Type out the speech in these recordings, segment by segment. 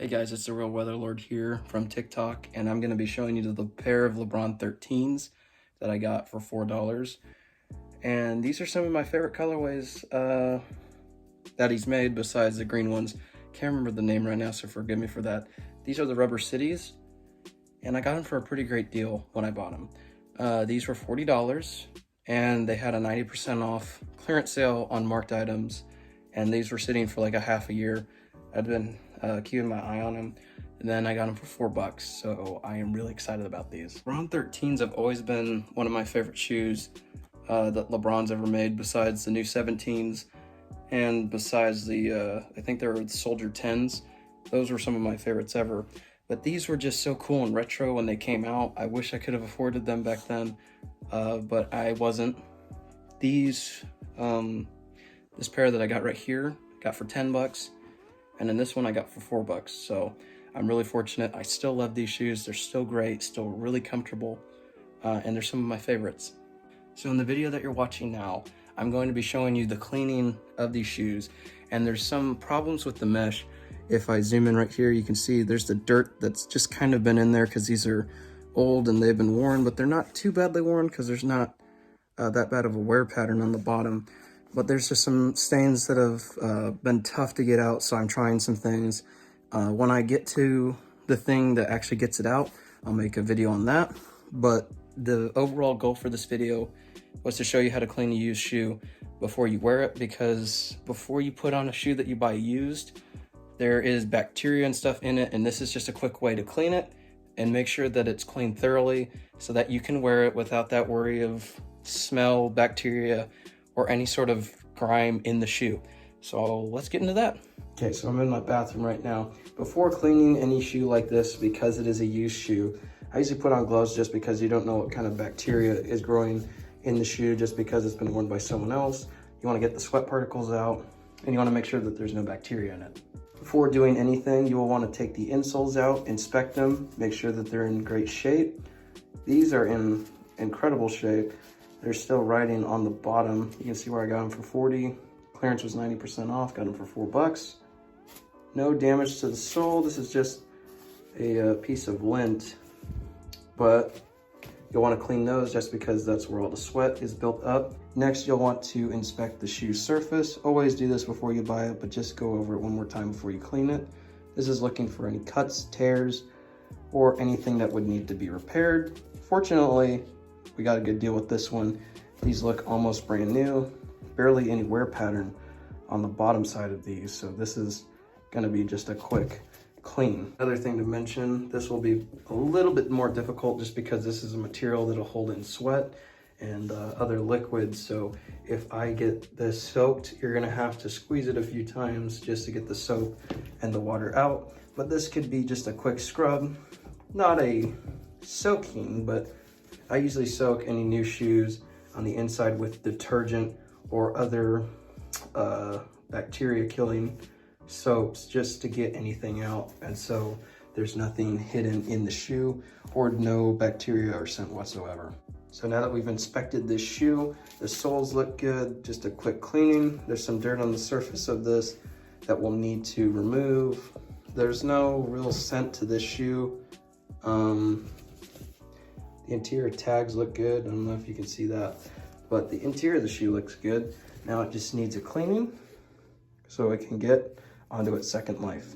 Hey guys, it's the Real Weather Lord here from TikTok, and I'm going to be showing you the pair of LeBron 13s that I got for $4. And these are some of my favorite colorways that he's made besides the green ones. Can't remember the name right now, so forgive me for that. These are the Rubber Cities, and I got them for a pretty great deal when I bought them. These were $40, and they had a 90% off clearance sale on marked items, and these were sitting for like a half a year. I'd been keeping my eye on them, and then I got them for $4, so I am really excited about these. LeBron 13s have always been one of my favorite shoes that LeBron's ever made, besides the new 17s, and besides the, I think they were the Soldier 10s. Those were some of my favorites ever. But these were just so cool and retro when they came out. I wish I could have afforded them back then, but I wasn't. These, this pair that I got right here, got for $10. And then this one I got for $4, so I'm really fortunate. I still love these shoes. They're still great, still really comfortable, and they're some of my favorites. So in the video that you're watching now, I'm going to be showing you the cleaning of these shoes, and there's some problems with the mesh. If I zoom in right here, you can see there's the dirt that's just kind of been in there because these are old and they've been worn, but they're not too badly worn because there's not that bad of a wear pattern on the bottom. But there's just some stains that have been tough to get out, so I'm trying some things. When I get to the thing that actually gets it out, I'll make a video on that. But the overall goal for this video was to show you how to clean a used shoe before you wear it, because before you put on a shoe that you buy used, there is bacteria and stuff in it, and this is just a quick way to clean it and make sure that it's cleaned thoroughly so that you can wear it without that worry of smell, bacteria, or any sort of grime in the shoe. So let's get into that. Okay, so I'm in my bathroom right now. Before cleaning any shoe like this, because it is a used shoe, I usually put on gloves just because you don't know what kind of bacteria is growing in the shoe just because it's been worn by someone else. You wanna get the sweat particles out, and you wanna make sure that there's no bacteria in it. Before doing anything, you will wanna take the insoles out, inspect them, make sure that they're in great shape. These are in incredible shape. They're still writing on the bottom. You can see where I got them for 40. Clearance was 90% off, got them for $4. No damage to the sole. This is just a piece of lint, but you'll want to clean those just because that's where all the sweat is built up. Next, you'll want to inspect the shoe surface. Always do this before you buy it, but just go over it one more time before you clean it. This is looking for any cuts, tears, or anything that would need to be repaired. Fortunately, we got a good deal with this one. These look almost brand new, barely any wear pattern on the bottom side of these. So this is gonna be just a quick clean. Another thing to mention, this will be a little bit more difficult just because this is a material that'll hold in sweat and other liquids. So if I get this soaked, you're gonna have to squeeze it a few times just to get the soap and the water out. But this could be just a quick scrub, not a soaking, but I usually soak any new shoes on the inside with detergent or other bacteria killing soaps just to get anything out, and so there's nothing hidden in the shoe or no bacteria or scent whatsoever. So now that we've inspected this shoe, the soles look good, just a quick cleaning. There's some dirt on the surface of this that we'll need to remove. There's no real scent to this shoe. The interior tags look good. I don't know if you can see that, but the interior of the shoe looks good. Now it just needs a cleaning so it can get onto its second life.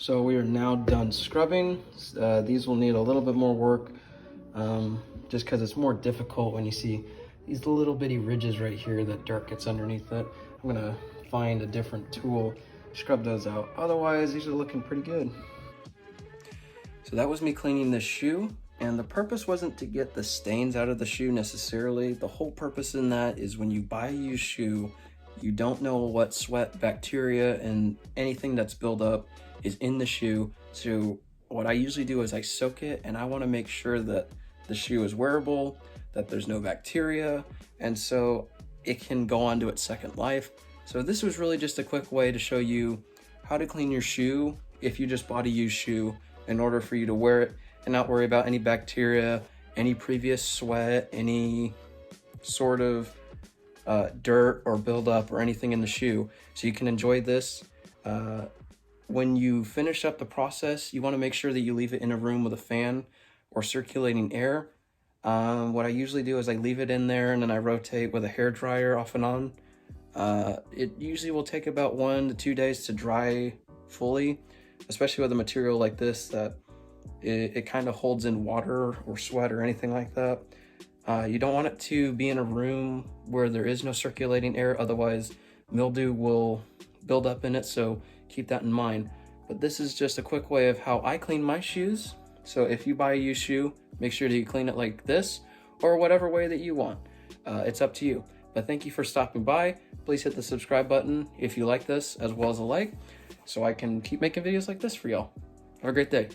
So we are now done scrubbing. These will need a little bit more work, just because it's more difficult when you see these little bitty ridges right here that dirt gets underneath it. I'm gonna find a different tool, scrub those out. Otherwise, these are looking pretty good. So that was me cleaning this shoe, and the purpose wasn't to get the stains out of the shoe necessarily. The whole purpose in that is when you buy a used shoe, you don't know what sweat, bacteria, and anything that's built up is in the shoe. So what I usually do is I soak it, and I want to make sure that the shoe is wearable, that there's no bacteria, and so it can go on to its second life. So this was really just a quick way to show you how to clean your shoe if you just bought a used shoe, in order for you to wear it and not worry about any bacteria, any previous sweat, any sort of dirt or buildup or anything in the shoe. So you can enjoy this. When you finish up the process, you want to make sure that you leave it in a room with a fan or circulating air. What I usually do is I leave it in there and then I rotate with a hair dryer off and on. It usually will take about 1 to 2 days to dry fully, especially with a material like this that it kind of holds in water or sweat or anything like that. You don't want it to be in a room where there is no circulating air, otherwise mildew will build up in it, so keep that in mind. But this is just a quick way of how I clean my shoes. So if you buy a used shoe, make sure that you clean it like this or whatever way that you want. It's up to you. But thank you for stopping by. Please hit the subscribe button if you like this, as well as a like, so I can keep making videos like this for y'all. Have a great day.